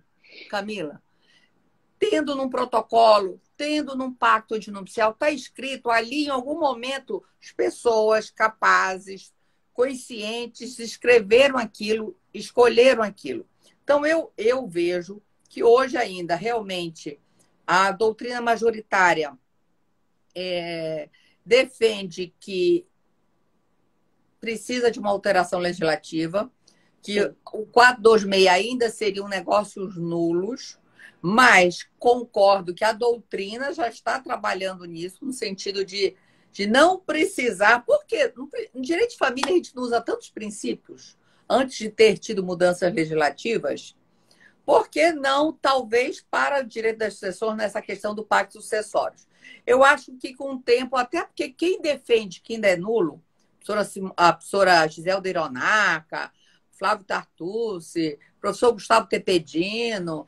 A: Camila, tendo num protocolo, tendo num pacto antinupcial, está escrito ali em algum momento, as pessoas capazes, conscientes, escreveram aquilo, escolheram aquilo. Então, eu vejo que hoje ainda, realmente, a doutrina majoritária defende que precisa de uma alteração legislativa, que
B: Sim.
A: o 426 ainda seriam negócios nulos, mas concordo que a doutrina já está trabalhando nisso, no sentido de não precisar, porque no direito de família a gente não usa tantos princípios antes de ter tido mudanças legislativas, por que não, talvez, para o direito das sucessões nessa questão do pacto sucessório? Eu acho que com o tempo, até porque quem defende que ainda é nulo, a professora Giselde Ironaca, Flávio Tartucci, professor Gustavo Tepedino,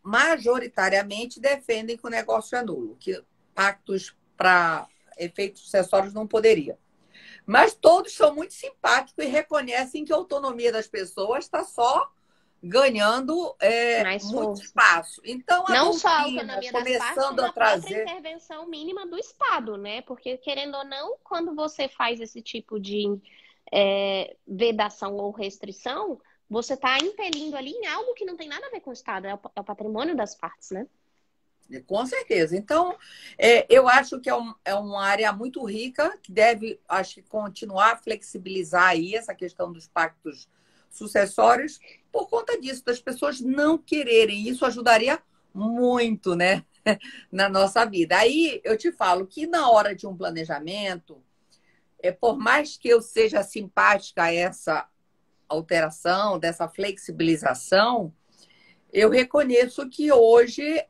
A: majoritariamente defendem que o negócio é nulo, que pactos para efeitos sucessórios não poderia. Mas todos são muito simpáticos e reconhecem que a autonomia das pessoas está só ganhando
B: Mais
A: muito
B: força.
A: espaço. Então, a
B: Não só a
A: doutrina
B: autonomia das partes,
A: começando
B: como
A: a
B: a própria
A: trazer...
B: intervenção mínima do Estado, né? Porque, querendo ou não, quando você faz esse tipo de vedação ou restrição, você está impelindo ali em algo que não tem nada a ver com o Estado, é o patrimônio das partes, né?
A: Com certeza. Então, eu acho que é uma área muito rica, que deve, acho que, continuar a flexibilizar aí essa questão dos pactos sucessórios, por conta disso, das pessoas não quererem. Isso ajudaria muito, né, na nossa vida. Aí eu te falo que na hora de um planejamento, por mais que eu seja simpática a essa alteração, dessa flexibilização, eu reconheço que hoje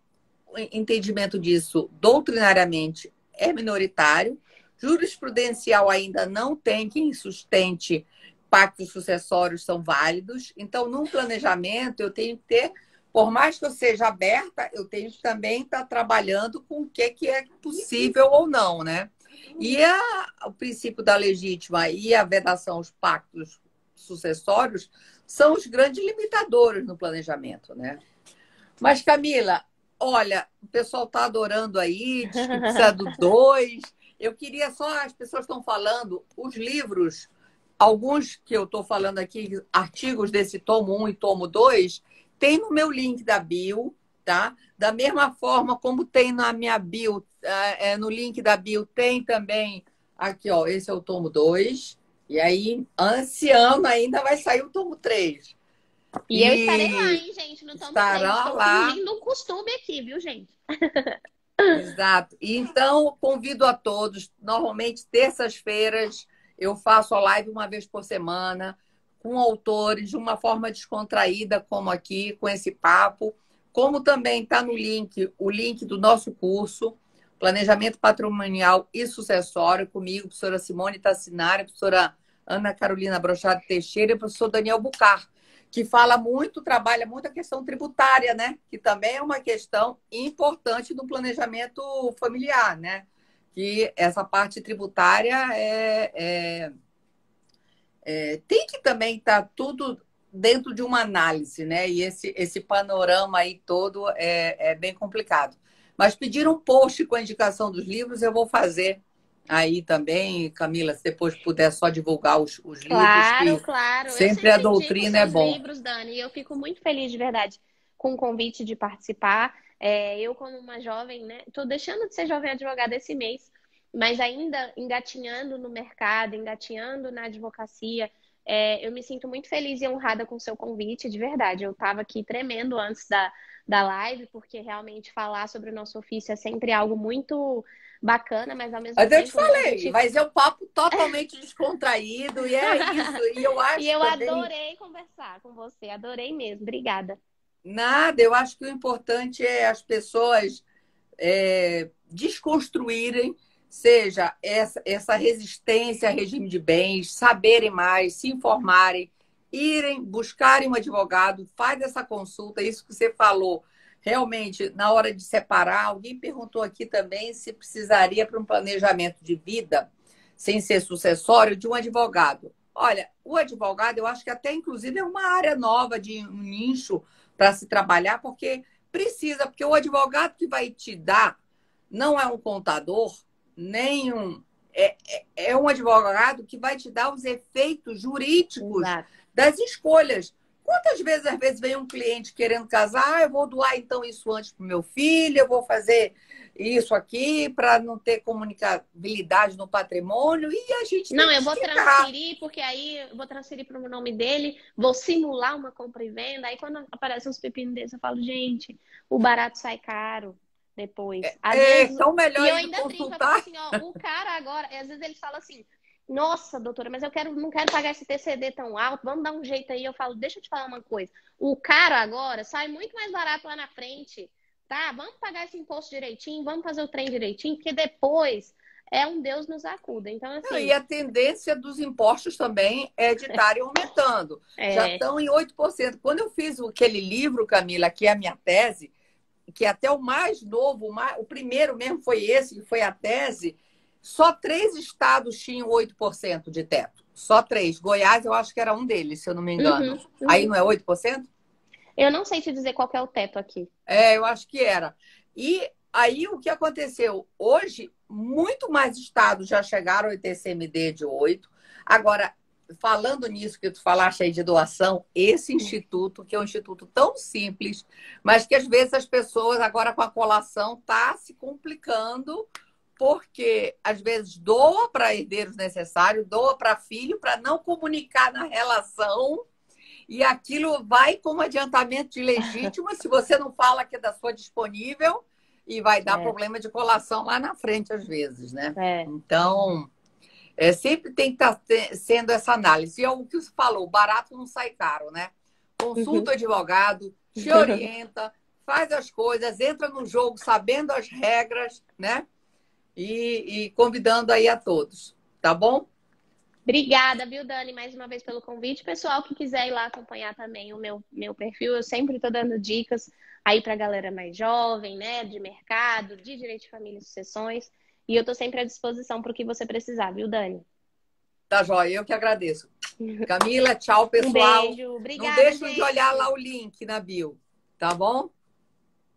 A: o entendimento disso doutrinariamente é minoritário, jurisprudencial ainda não tem quem sustente pactos sucessórios são válidos. Então, num planejamento, eu tenho que ter, por mais que eu seja aberta, eu tenho que também estar trabalhando com o que é possível ou não, né? E o princípio da legítima e a vedação aos pactos sucessórios são os grandes limitadores no planejamento, né? Mas, Camila, olha, o pessoal está adorando aí, diz que precisa do 2. Eu queria só, as pessoas estão falando, os livros, alguns que eu estou falando aqui, artigos desse tomo 1 e tomo 2, tem no meu link da bio, tá? Da mesma forma como tem na minha bio, no link da bio tem também, aqui, ó, esse é o tomo 2. E aí, esse ano ainda vai sair o tomo 3.
B: E eu estarei lá, hein, gente, no tomo 3. Estou fingindo um costume aqui, viu, gente?
A: Exato. E então, convido a todos. Normalmente, terças-feiras, eu faço a live uma vez por semana, com autores, de uma forma descontraída, como aqui, com esse papo. Como também está no link, o link do nosso curso, Planejamento Patrimonial e Sucessório, comigo, professora Simone Tassinari, professora Ana Carolina Brochado Teixeira e professor Daniel Bucar, que fala muito, trabalha muito a questão tributária, né? Que também é uma questão importante do planejamento familiar, né? Que essa parte tributária tem que também estar tudo dentro de uma análise, né? E esse panorama aí todo é bem complicado. Mas pediram um post com a indicação dos livros, eu vou fazer aí também, Camila, se depois puder só divulgar os livros.
B: Claro.
A: Sempre a doutrina é bom.
B: Livros, Dani, e eu fico muito feliz de verdade com o convite de participar. Eu, como uma jovem, né? Estou deixando de ser jovem advogada esse mês, mas ainda engatinhando no mercado, engatinhando na advocacia. Eu me sinto muito feliz e honrada com o seu convite, de verdade. Eu estava aqui tremendo antes da live, porque realmente falar sobre o nosso ofício é sempre algo muito bacana, mas ao mesmo tempo...
A: eu te falei, vai ser um papo totalmente descontraído, e é isso. E eu acho
B: E eu
A: também...
B: adorei conversar com você, adorei mesmo. Obrigada.
A: Nada, eu acho que o importante é as pessoas desconstruírem, seja essa resistência a regime de bens, saberem mais, se informarem, irem, buscarem um advogado, faz essa consulta, isso que você falou. Realmente, na hora de separar, alguém perguntou aqui também se precisaria para um planejamento de vida, sem ser sucessório, de um advogado. Olha, o advogado, eu acho que até, inclusive, é uma área nova, de um nicho para se trabalhar, porque o advogado que vai te dar não é um contador, nem um... É um advogado que vai te dar os efeitos jurídicos das escolhas. Quantas vezes, às vezes, vem um cliente querendo casar, eu vou doar, então, isso antes para o meu filho, eu vou fazer isso aqui para não ter comunicabilidade no patrimônio, e a gente
B: Não, eu vou transferir, porque aí eu vou transferir para o nome dele, vou simular uma compra e venda, aí quando aparecem uns pepinos desses, eu falo, gente, o barato sai caro depois. Às vezes,
A: então melhor
B: e eu ainda brinco, eu falo
A: consultar.
B: assim, ó, o cara agora, às vezes ele fala assim, nossa, doutora, mas não quero pagar esse TCD tão alto, vamos dar um jeito aí. Eu falo, deixa eu te falar uma coisa. O cara agora sai muito mais barato lá na frente, tá? Vamos pagar esse imposto direitinho, vamos fazer o trem direitinho, porque depois é um Deus nos acuda. Então, assim...
A: E a tendência dos impostos também é de estarem aumentando. Já estão em 8%. Quando eu fiz aquele livro, Camila, que é a minha tese, que até o mais novo, o primeiro mesmo foi esse, que foi a tese, só 3 estados tinham 8% de teto. Só 3. Goiás, eu acho que era um deles, se eu não me engano. Aí não é 8%?
B: Eu não sei te dizer qual que é o teto aqui.
A: Eu acho que era. E aí o que aconteceu? Hoje, muito mais estados já chegaram ao ITCMD de 8. Agora, falando nisso que tu falaste aí de doação, esse instituto, que é um instituto tão simples, mas que às vezes as pessoas agora com a colação tá se complicando, porque às vezes doa para herdeiros necessários, doa para filho, para não comunicar na relação, e aquilo vai como adiantamento de legítimo, se você não fala que é da sua disponível, e vai dar problema de colação lá na frente, às vezes, né? Então, sempre tem que estar sendo essa análise. E é o que você falou, barato não sai caro, né? Consulta o advogado, te orienta, faz as coisas, entra no jogo sabendo as regras, né? E convidando aí a todos, tá bom?
B: Obrigada, viu, Dani, mais uma vez pelo convite. Pessoal que quiser ir lá acompanhar também o meu perfil, eu sempre estou dando dicas aí para a galera mais jovem, né, de mercado, de direito de família e sucessões. E eu estou sempre à disposição para o que você precisar, viu, Dani?
A: Tá joia, eu que agradeço. Camila, tchau, pessoal.
B: Um beijo, obrigada,
A: Não deixem
B: gente.
A: de olhar lá o link na bio, tá bom?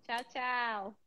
B: Tchau, tchau.